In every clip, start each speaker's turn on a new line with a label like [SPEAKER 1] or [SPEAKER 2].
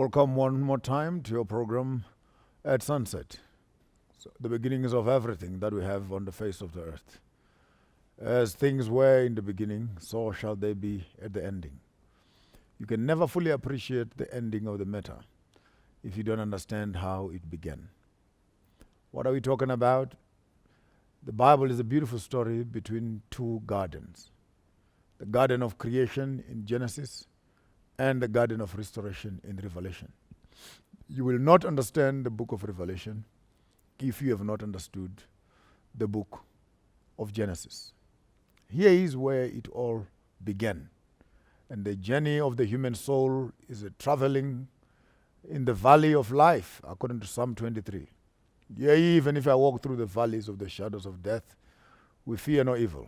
[SPEAKER 1] Welcome one more time to your program at sunset. So the beginnings of everything that we have on the face of the earth. As things were in the beginning, so shall they be at the ending. You can never fully appreciate the ending of the matter if you don't understand how it began. What are we talking about? The Bible is a beautiful story between two gardens. The garden of creation in Genesis and the garden of restoration in Revelation. You will not understand the book of Revelation if you have not understood the book of Genesis. Here is where it all began. And the journey of the human soul is a traveling in the valley of life, according to Psalm 23. Yea, even if I walk through the valleys of the shadows of death, we fear no evil,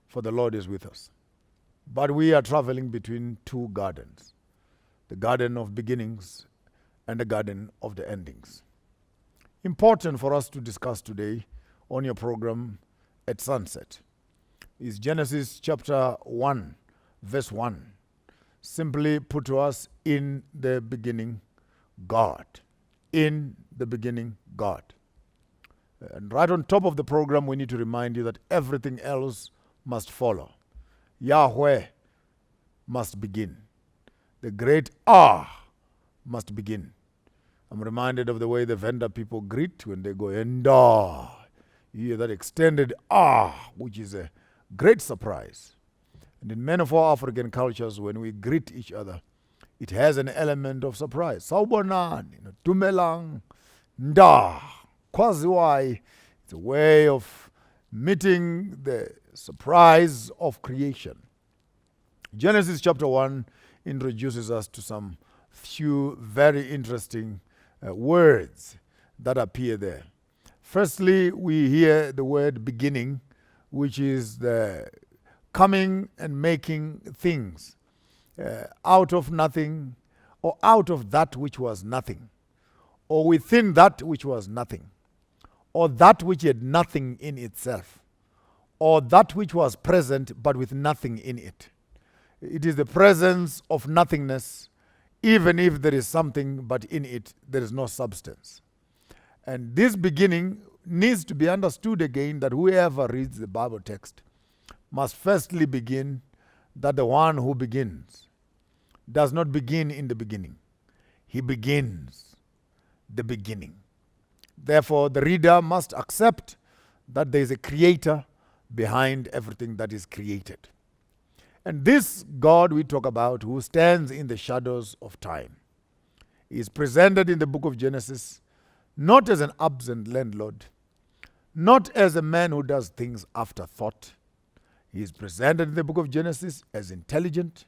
[SPEAKER 1] for the Lord is with us. But we are traveling between two gardens, the garden of beginnings and the garden of the endings. Important for us to discuss today on your program at sunset is Genesis chapter 1, verse 1. Simply put to us, in the beginning, God. In the beginning, God. And right on top of the program, we need to remind you that everything else must follow. Yahweh must begin. The great must begin. I'm reminded of the way the Venda people greet when they go Enda. You hear that extended which is a great surprise. And in many of our African cultures, when we greet each other, it has an element of surprise. Sawubonani, tumelang, nda, kwaziwai. It's a way of meeting the surprise of creation. Genesis chapter 1 introduces us to some few very interesting words that appear there. Firstly, we hear the word beginning, which is the coming and making things out of nothing, or out of that which was nothing, or within that which was nothing, or that which had nothing in itself, or that which was present but with nothing in it. It is the presence of nothingness, even if there is something, but in it there is no substance. And this beginning needs to be understood again, that whoever reads the Bible text must firstly begin that the one who begins does not begin in the beginning. He begins the beginning. Therefore, the reader must accept that there is a creator behind everything that is created. And this God we talk about, who stands in the shadows of time, is presented in the book of Genesis not as an absent landlord, not as a man who does things after thought. He is presented in the book of Genesis as intelligent,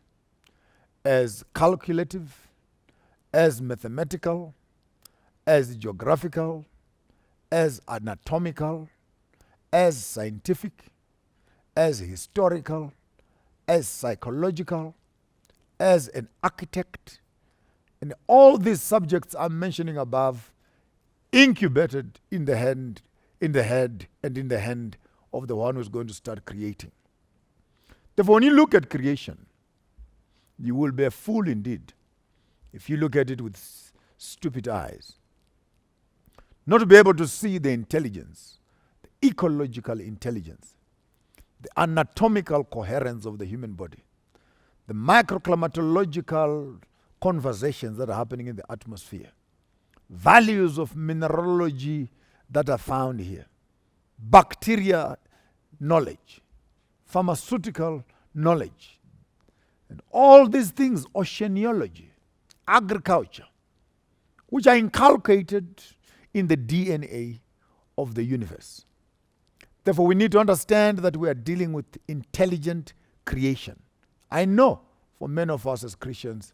[SPEAKER 1] as calculative, as mathematical, as geographical, as anatomical, as scientific, as historical, as psychological, as an architect. And all these subjects I'm mentioning above, incubated in the head, and in the hand of the one who's going to start creating. Therefore, when you look at creation, you will be a fool indeed if you look at it with stupid eyes. Not to be able to see the intelligence, the ecological intelligence, the anatomical coherence of the human body, the microclimatological conversations that are happening in the atmosphere, values of mineralogy that are found here, bacteria knowledge, pharmaceutical knowledge, and all these things, oceanology, agriculture, which are inculcated in the DNA of the universe. Therefore, we need to understand that we are dealing with intelligent creation. I know for many of us as Christians,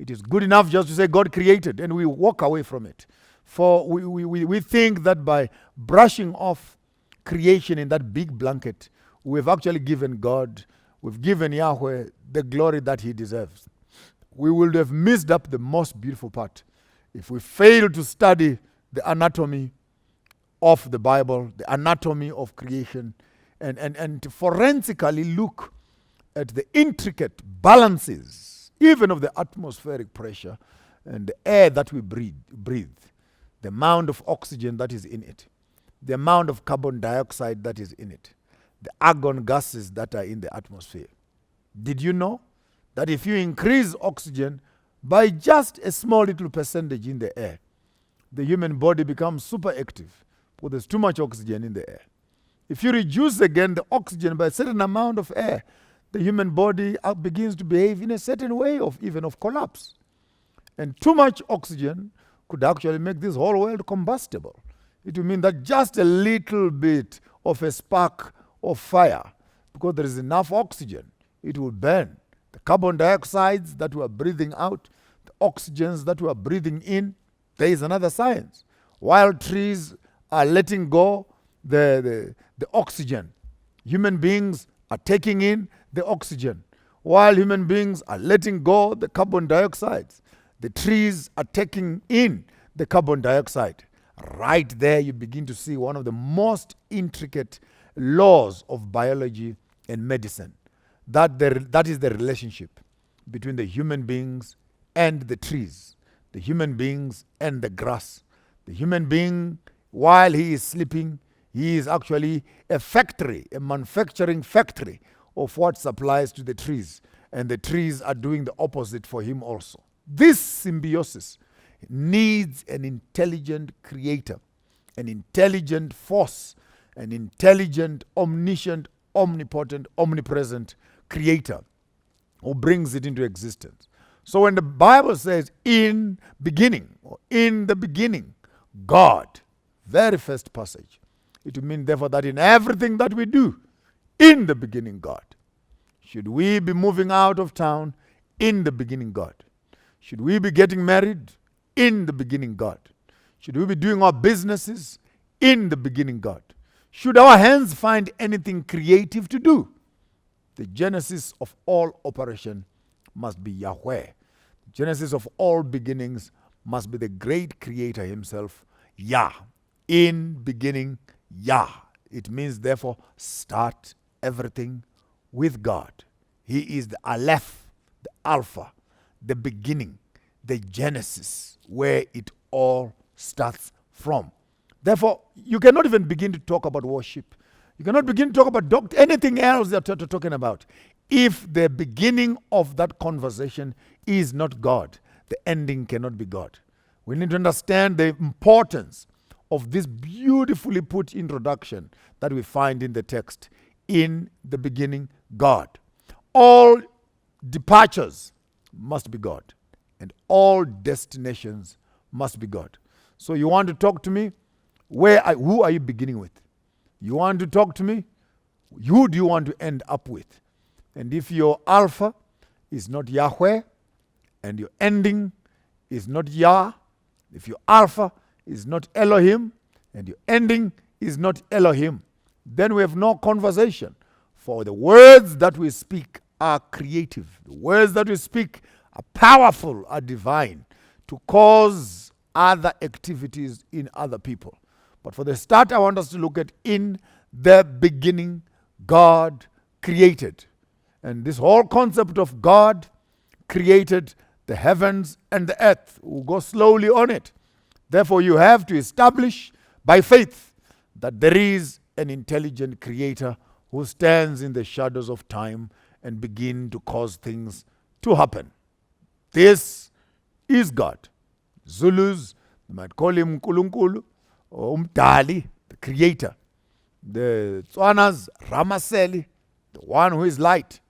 [SPEAKER 1] it is good enough just to say God created and we walk away from it. For we think that by brushing off creation in that big blanket, we've actually given God, we've given Yahweh the glory that he deserves. We would have missed up the most beautiful part if we fail to study the anatomy of the Bible, the anatomy of creation, and to forensically look at the intricate balances, even of the atmospheric pressure, and the air that we breathe, the amount of oxygen that is in it, the amount of carbon dioxide that is in it, the argon gases that are in the atmosphere. Did you know that if you increase oxygen by just a small little percentage in the air, the human body becomes super active because there's too much oxygen in the air? If you reduce again the oxygen by a certain amount of air, the human body begins to behave in a certain way of even of collapse. And too much oxygen could actually make this whole world combustible. It will mean that just a little bit of a spark of fire, because there is enough oxygen, it will burn. The carbon dioxides that we are breathing out, the oxygens that we are breathing in, there is another science. While trees are letting go the oxygen, human beings are taking in the oxygen. While human beings are letting go the carbon dioxides, the trees are taking in the carbon dioxide. Right there, you begin to see one of the most intricate laws of biology and medicine. That is the relationship between the human beings and the trees, the human beings and the grass. The human being, while he is sleeping, he is actually a factory, a manufacturing factory of what supplies to the trees. And the trees are doing the opposite for him also. This symbiosis needs an intelligent creator, an intelligent force, an intelligent, omniscient, omnipotent, omnipresent creator who brings it into existence. So when the Bible says in beginning, or in the beginning, God, very first passage, it will mean therefore that in everything that we do, in the beginning God. Should we be moving out of town, in the beginning God. Should we be getting married, in the beginning God. Should we be doing our businesses, in the beginning God. Should our hands find anything creative to do, the genesis of all operation must be Yahweh. The genesis of all beginnings must be the great creator himself, Yah. In beginning, Yah. It means therefore start everything with God. He is the Aleph, the Alpha, the beginning, the genesis, where it all starts from. Therefore, you cannot even begin to talk about worship. You cannot begin to talk about anything else that you're talking about. If the beginning of that conversation is not God, the ending cannot be God. We need to understand the importance of this beautifully put introduction that we find in the text. In the beginning, God. All departures must be God, and all destinations must be God. So you want to talk to me? Who are you beginning with? You want to talk to me? Who do you want to end up with? And if your alpha is not Yahweh, and your ending is not Yah, if your alpha is not Elohim, and your ending is not Elohim, then we have no conversation. For the words that we speak are creative. The words that we speak are powerful, are divine, to cause other activities in other people. But for the start, I want us to look at in the beginning, God created. And this whole concept of God created the heavens and the earth. We'll go slowly on it. Therefore, you have to establish by faith that there is an intelligent creator who stands in the shadows of time and begin to cause things to happen. This is God. Zulus, they might call him Nkulunkulu, or Umdali, the creator. The Tswanas, Ramaseli, the one who is light.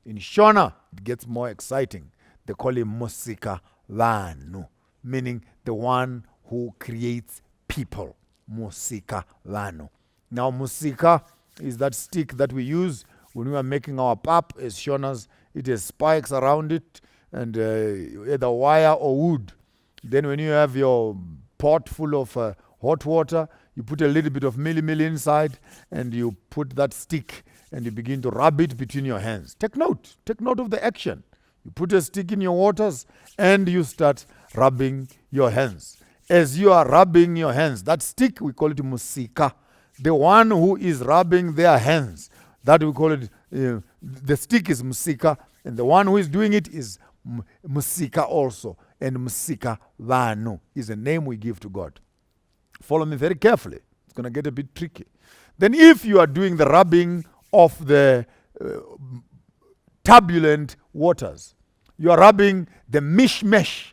[SPEAKER 1] In Shona, it gets more exciting. They call him Musika Vanu, meaning the one who creates people. Musika Vanu. Now, Musika is that stick that we use when we are making our pap as Shonas. It has spikes around it and either wire or wood. Then when you have your pot full of hot water, you put a little bit of milli inside and you put that stick and you begin to rub it between your hands. Take note of the action. You put a stick in your waters and you start rubbing your hands. As you are rubbing your hands, that stick, we call it musika. The one who is rubbing their hands, that we call it, the stick is musika, and the one who is doing it is musika also. and Musika Vanu is a name we give to God. Follow me very carefully. It's going to get a bit tricky. Then if you are doing the rubbing of the turbulent waters, you are rubbing the mishmash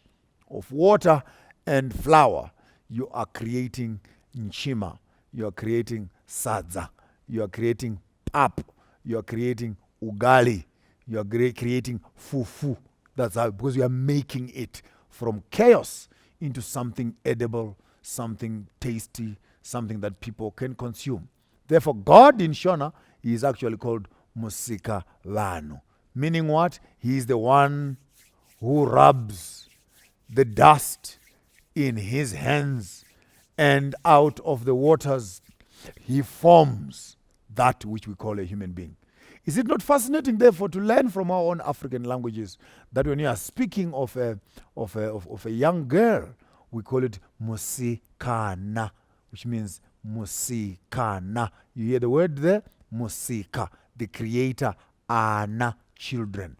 [SPEAKER 1] of water and flour, you are creating nchima, you are creating sadza, you are creating pap, you are creating ugali, you are creating fufu. That's how, because you are making it from chaos into something edible, something tasty, something that people can consume. Therefore, God in Shona, he is actually called Musika Vanu. Meaning what? He is the one who rubs the dust in his hands, and out of the waters he forms that which we call a human being. Is it not fascinating, therefore, to learn from our own African languages that when you are speaking of a young girl, we call it musikana, which means musikana. You hear the word there? Musika, the creator, ana, children.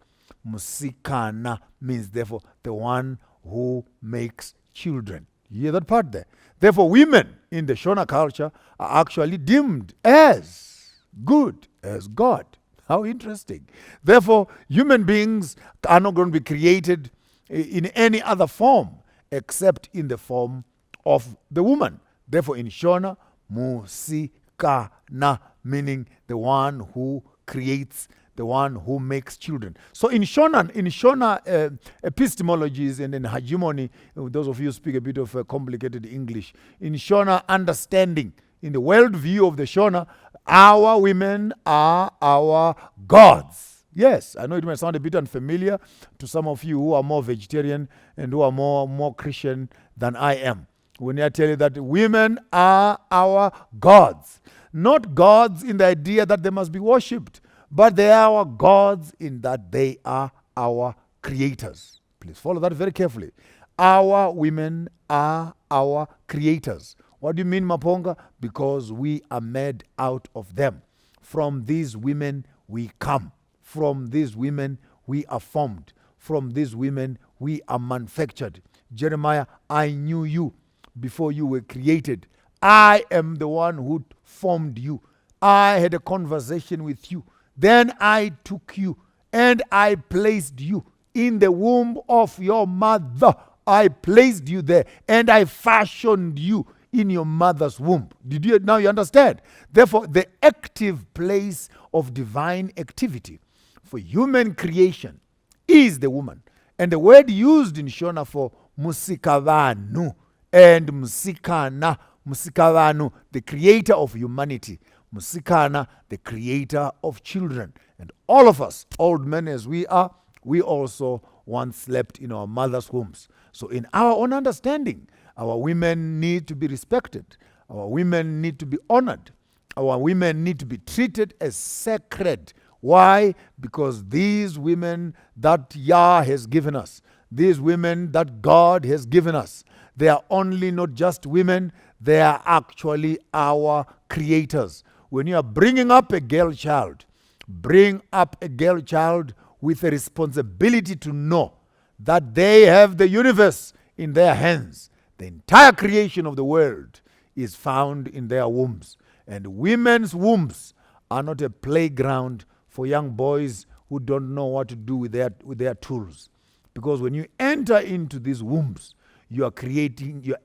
[SPEAKER 1] Musikana means, therefore, the one who makes children. You hear that part there? Therefore, women in the Shona culture are actually deemed as good as God. How interesting. Therefore, human beings are not going to be created in any other form except in the form of the woman. Therefore, in Shona, musikana, meaning the one who creates, the one who makes children. So in Shona epistemologies and in hegemony, those of you who speak a bit of complicated English, in Shona understanding, in the worldview of the Shona, our women are our gods. Yes, I know it might sound a bit unfamiliar to some of you who are more vegetarian and who are more Christian than I am, when I tell you that women are our gods. Not gods in the idea that they must be worshipped, but they are our gods in that they are our creators. Please follow that very carefully. Our women are our creators. What do you mean, Maponga? Because we are made out of them. From these women we come. From these women we are formed. From these women we are manufactured. Jeremiah, I knew you before you were created. I am the one who formed you. I had a conversation with you. Then I took you and I placed you in the womb of your mother. I placed you there and I fashioned you in your mother's womb. Now you understand? Therefore, the active place of divine activity for human creation is the woman. And the word used in Shona for musikavanu and musikana, musikavanu, the creator of humanity, musikana, the creator of children. And all of us, old men as we are, we also once slept in our mother's wombs. So in our own understanding, our women need to be respected. Our women need to be honored. Our women need to be treated as sacred. Why? Because these women that Yah has given us, these women that God has given us, they are only not just women, they are actually our creators. When you are bringing up a girl child, bring up a girl child with a responsibility to know that they have the universe in their hands. The entire creation of the world is found in their wombs. And women's wombs are not a playground for young boys who don't know what to do with their tools. Because when you enter into these wombs, you're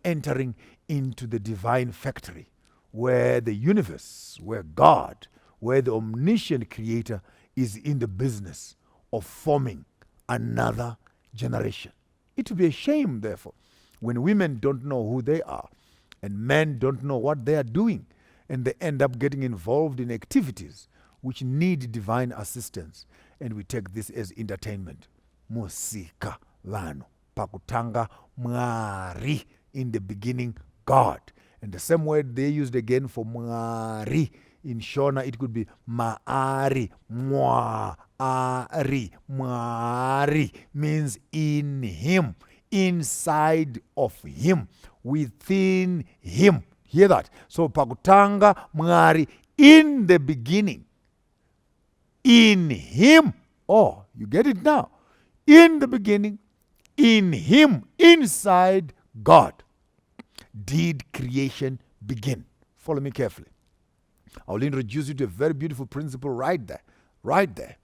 [SPEAKER 1] entering into the divine factory where the universe, where God, where the omniscient creator is in the business of forming another generation. It would be a shame, therefore, when women don't know who they are and men don't know what they are doing, and they end up getting involved in activities which need divine assistance, and we take this as entertainment. Musika vanu pakutanga mwari, in the beginning God. And the same word they used again for mwari in Shona, it could be maari, mwari. Mwari means in him, inside of him, within him. Hear that? So pakutanga mwari, in the beginning, in him. Oh, you get it now. In the beginning, In him, inside God, did creation begin. Follow me carefully. I will introduce you to a very beautiful principle right there. Right there.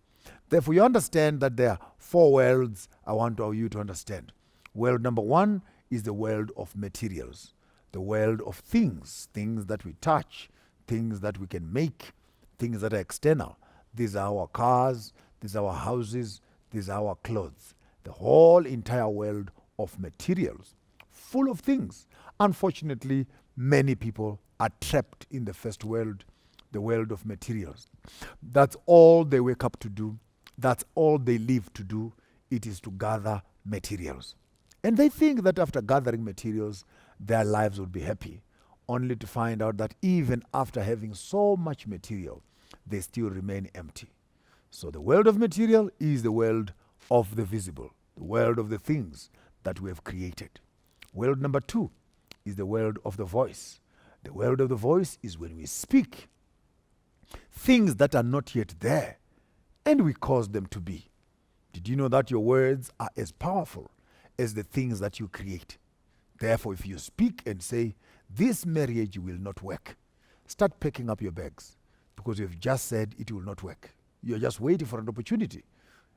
[SPEAKER 1] Therefore, you understand that there are 4 worlds I want you to understand. World number 1 is the world of materials, the world of things, things that we touch, things that we can make, things that are external. These are our cars, these are our houses, these are our clothes. The whole entire world of materials, full of things. Unfortunately, many people are trapped in the first world, the world of materials. That's all they wake up to do. That's all they live to do. It is to gather materials. And they think that after gathering materials, their lives would be happy, only to find out that even after having so much material, they still remain empty. So the world of material is the world of the visible, the world of the things that we have created. World number 2 is the world of the voice. The world of the voice is when we speak things that are not yet there, and we cause them to be. Did you know that your words are as powerful as the things that you create? Therefore, if you speak and say, this marriage will not work, start packing up your bags, because you've just said it will not work. You're just waiting for an opportunity.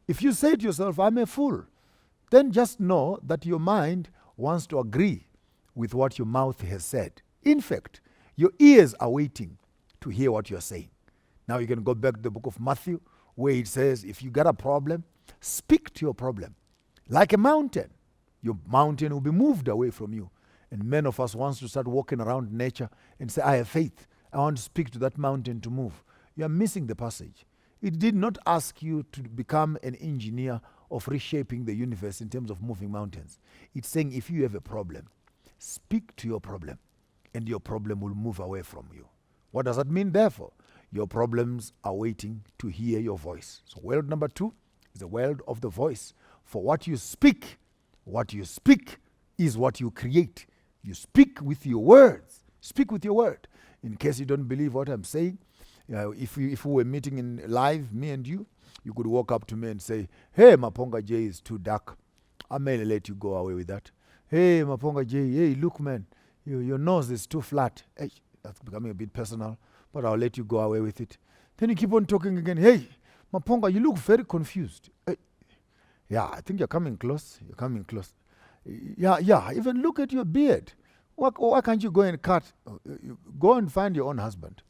[SPEAKER 1] If you say to yourself, I'm a fool, then just know that your mind wants to agree with what your mouth has said. In fact, your ears are waiting to hear what you're saying. Now you can go back to the book of Matthew, where it says, if you got a problem, speak to your problem. Like a mountain, your mountain will be moved away from you. And many of us wants to start walking around nature and say, I have faith. I want to speak to that mountain to move. You are missing the passage. It did not ask you to become an engineer of reshaping the universe in terms of moving mountains. It's saying if you have a problem, speak to your problem, and your problem will move away from you. What does that mean, therefore? Your problems are waiting to hear your voice. So world number 2 is the world of the voice. For what you speak is what you create. You speak with your words. Speak with your word. In case you don't believe what I'm saying, if we were meeting in live, me and you could walk up to me and say, hey, Maponga J is too dark. I may let you go away with that. Hey, Maponga J, hey, look, man, your nose is too flat. Hey, that's becoming a bit personal, but I'll let you go away with it. Then you keep on talking again. Hey, Maponga, you look very confused. Hey, yeah, I think you're coming close. You're coming close. Yeah, even look at your beard. Why can't you go and cut? Go and find your own husband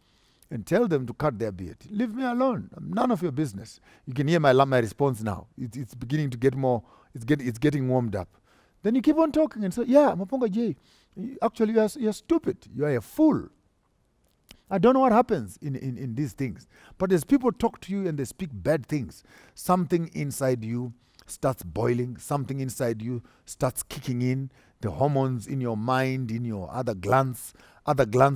[SPEAKER 1] and tell them to cut their beard. Leave me alone. I'm none of your business. You can hear my response now. It's beginning to get more, it's getting warmed up. Then you keep on talking and say, yeah, Maponga J, actually you're stupid. You are a fool. I don't know what happens in these things. But as people talk to you and they speak bad things, something inside you starts boiling, something inside you starts kicking in, the hormones in your mind, in your other glands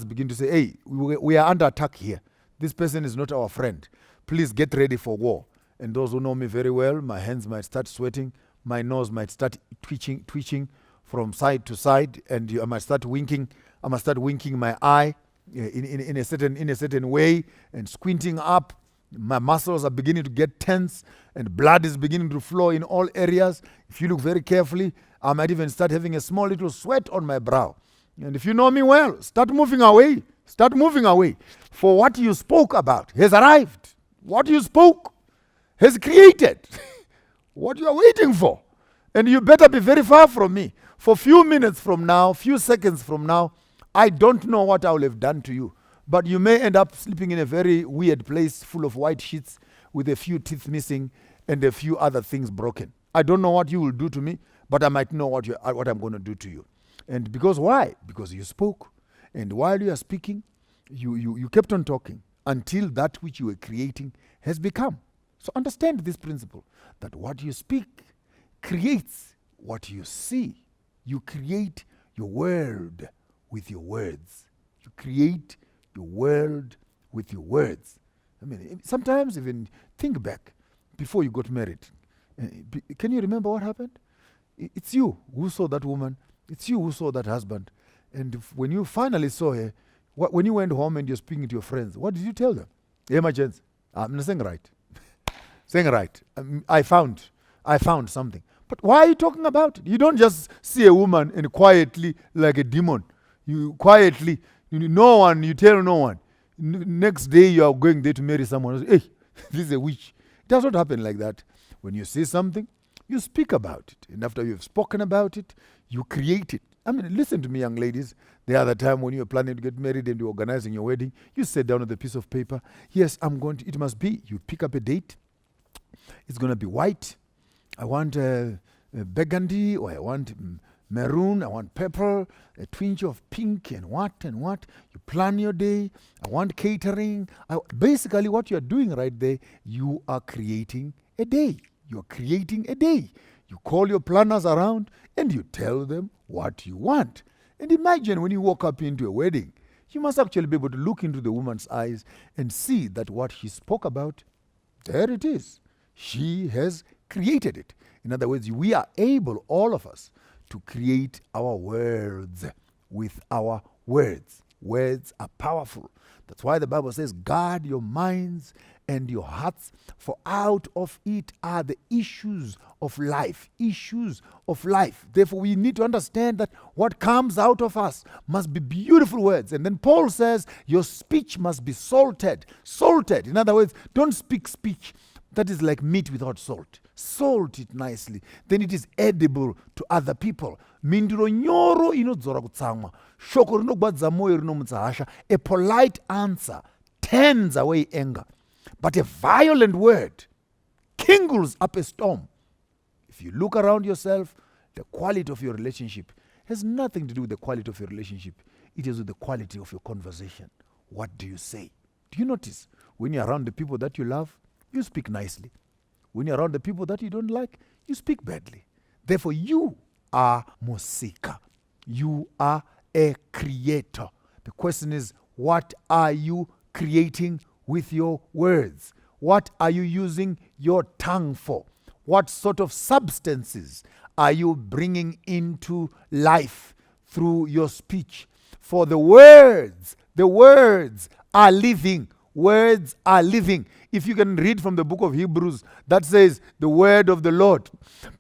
[SPEAKER 1] begin to say, hey, we are under attack here. This person is not our friend. Please get ready for war. And those who know me very well, my hands might start sweating, my nose might start twitching from side to side, and I might start winking. I must start winking my eye in a certain way and squinting up. My muscles are beginning to get tense and blood is beginning to flow in all areas. If you look very carefully, I might even start having a small little sweat on my brow. And if you know me well, start moving away. Start moving away. For what you spoke about has arrived. What you spoke has created what you are waiting for. And you better be very far from me. For a few minutes from now, few seconds from now, I don't know what I will have done to you. But you may end up sleeping in a very weird place full of white sheets with a few teeth missing and a few other things broken. I don't know what you will do to me, but I might know what I'm going to do to you. And because why? Because you spoke. And while you are speaking, you kept on talking until that which you were creating has become. So understand this principle, that what you speak creates what you see. You create your world with your words. You create your world with your words. I mean, sometimes even think back before you got married. Can you remember what happened? It's you who saw that woman. It's you who saw that husband. And when you finally saw her, when you went home and you're speaking to your friends, what did you tell them? Hey, my gents, I'm not saying right. saying right. I found something. But why are you talking about it? You don't just see a woman and quietly, like a demon, you quietly, no one, you tell no one. Next day you are going there to marry someone else. Hey, this is a witch. It does not happen like that. When you see something, you speak about it. And after you've spoken about it, you create it. I mean, listen to me, young ladies. The other time when you're planning to get married and you're organizing your wedding, you sit down with a piece of paper. Yes, I'm going to, it must be. You pick up a date. It's going to be white. I want burgundy, or I want maroon, I want purple, a twinge of pink, and what. You plan your day. I want catering. Basically, what you're doing right there, you are creating a day. You're creating a day. You call your planners around and you tell them what you want. And imagine when you walk up into a wedding, you must actually be able to look into the woman's eyes and see that what she spoke about, there it is. She has created it. In other words, we are able, all of us, to create our words with our words. Words are powerful. That's why the Bible says, guard your minds and your hearts, for out of it are the issues of life. Issues of life. Therefore, we need to understand that what comes out of us must be beautiful words. And then Paul says, your speech must be salted. Salted. In other words, don't speak speech that is like meat without salt. Salt it nicely. Then it is edible to other people. Mindiro nyoro inodzora kutsamwa. Shoko rinogwadza moyo rinomutsa hasha. A polite answer turns away anger. But a violent word kindles up a storm. If you look around yourself, the quality of your relationship has nothing to do with the quality of your relationship. It is with the quality of your conversation. What do you say? Do you notice when you're around the people that you love, you speak nicely. When you're around the people that you don't like, you speak badly. Therefore, you are musika. You are a creator. The question is, what are you creating with your words? What are you using your tongue for? What sort of substances are you bringing into life through your speech? For the words are living. Words are living. If you can read from the book of Hebrews, that says the word of the Lord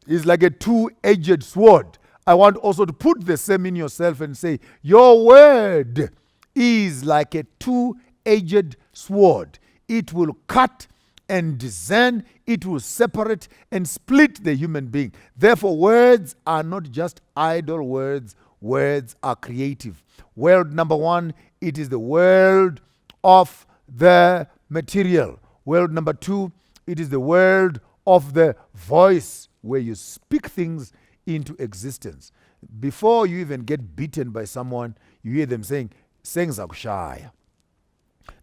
[SPEAKER 1] is like a two-edged sword. I want also to put the same in yourself and say, your word is like a two-edged sword. It will cut and discern, it will separate and split the human being. Therefore, words are not just idle words. Words are creative. World number one, it is the world of the material. World number two, it is the world of the voice, where you speak things into existence. Before you even get beaten by someone, you hear them saying, "Sengizakushaya.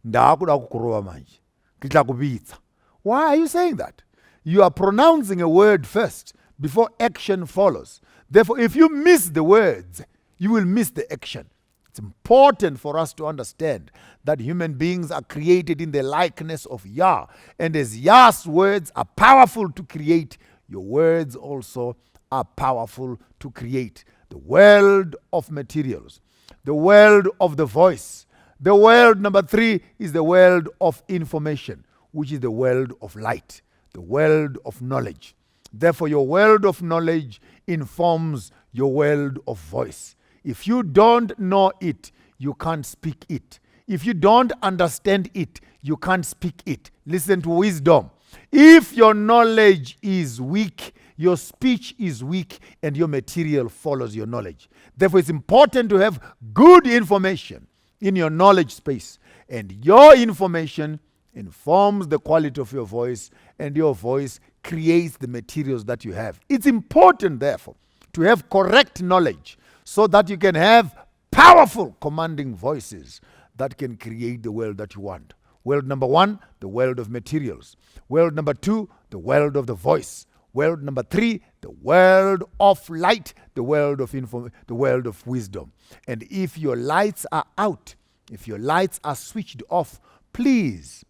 [SPEAKER 1] Ndakuda kukurova manje. Ngidla." Why are you saying that? You are pronouncing a word first before action follows. Therefore, if you miss the words, you will miss the action. It's important for us to understand that human beings are created in the likeness of Yah. And as Yah's words are powerful to create, your words also are powerful to create. The world of materials, the world of the voice. The world number three is the world of information, which is the world of light, the world of knowledge. Therefore, your world of knowledge informs your world of voice. If you don't know it, you can't speak it. If you don't understand it, you can't speak it. Listen to wisdom. If your knowledge is weak, your speech is weak, and your material follows your knowledge. Therefore, it's important to have good information in your knowledge space. And your information informs the quality of your voice, and your voice creates the materials that you have. It's important, therefore, to have correct knowledge so that you can have powerful, commanding voices that can create the world that you want. World number one, the world of materials. World number two, the world of the voice. World number three, the world of light, the world of the world of wisdom. And if your lights are out, if your lights are switched off, please,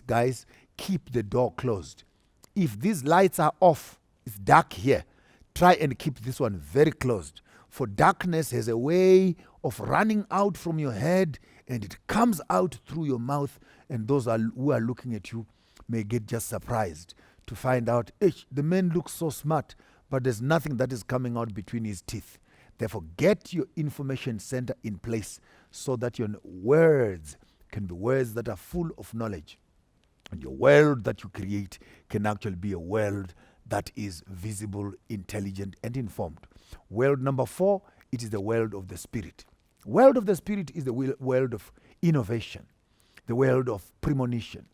[SPEAKER 1] guys, keep the door closed. If these lights are off, it's dark here, try and keep this one very closed. For darkness has a way of running out from your head, and it comes out through your mouth, and those who are looking at you may get just surprised to find out, the man looks so smart, but there's nothing that is coming out between his teeth. Therefore, get your information center in place so that your words can be words that are full of knowledge. And your world that you create can actually be a world that is visible, intelligent, and informed. World number 4, it is the world of the Spirit. World of the Spirit is the world of innovation, the world of premonition,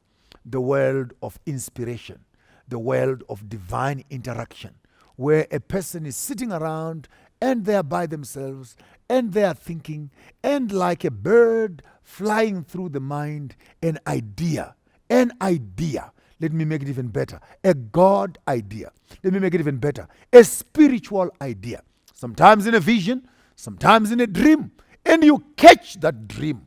[SPEAKER 1] the world of inspiration, the world of divine interaction, where a person is sitting around and they are by themselves and they are thinking, and like a bird flying through the mind, an idea, let me make it even better, a God idea, let me make it even better, a spiritual idea, sometimes in a vision, sometimes in a dream, and you catch that dream.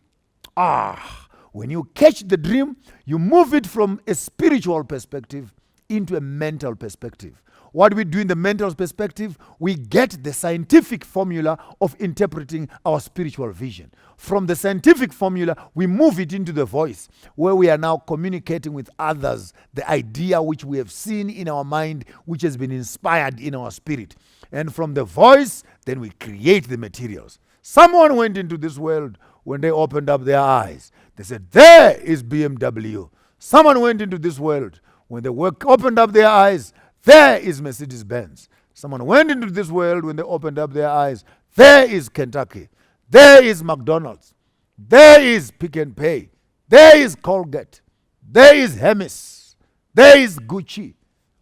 [SPEAKER 1] When you catch the dream, you move it from a spiritual perspective into a mental perspective. What do we do in the mental perspective? We get the scientific formula of interpreting our spiritual vision. From the scientific formula, we move it into the voice, where we are now communicating with others the idea which we have seen in our mind, which has been inspired in our spirit. And from the voice, then we create the materials. Someone went into this world when they opened up their eyes. They said, there is BMW. Someone went into this world when they opened up their eyes. There is Mercedes-Benz. Someone went into this world when they opened up their eyes. There is Kentucky. There is McDonald's. There is Pick and Pay. There is Colgate. There is Hermes. There is Gucci.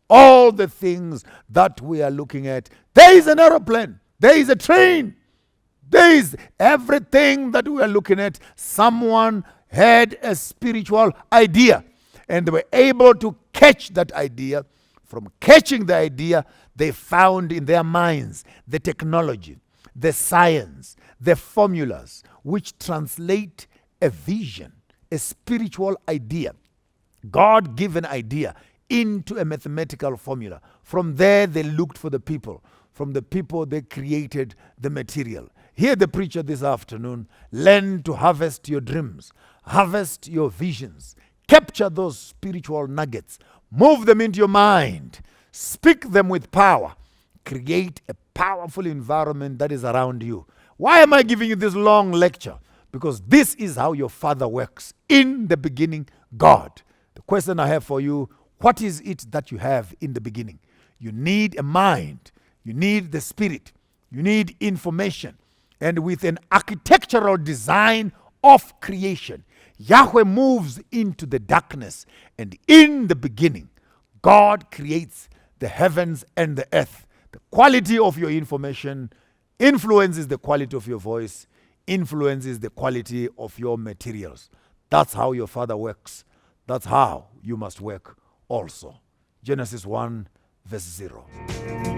[SPEAKER 1] All the things that we are looking at. There is an aeroplane. There is a train. There is everything that we are looking at. Someone had a spiritual idea, and they were able to catch that idea. From catching the idea, they found in their minds the technology, the science, the formulas, which translate a vision, a spiritual idea, God-given idea, into a mathematical formula. From there, they looked for the people. From the people, they created the material. Hear the preacher this afternoon. Learn to harvest your dreams, harvest your visions, capture those spiritual nuggets, move them into your mind, speak them with power, create a powerful environment that is around you. Why am I giving you this long lecture? Because this is how your Father works. In the beginning, God. The question I have for you, what is it that you have in the beginning? You need a mind. You need the Spirit. You need information. And with an architectural design of creation, Yahweh moves into the darkness. And in the beginning, God creates the heavens and the earth. The quality of your information influences the quality of your voice, influences the quality of your materials. That's how your Father works. That's how you must work also. Genesis 1, verse 0.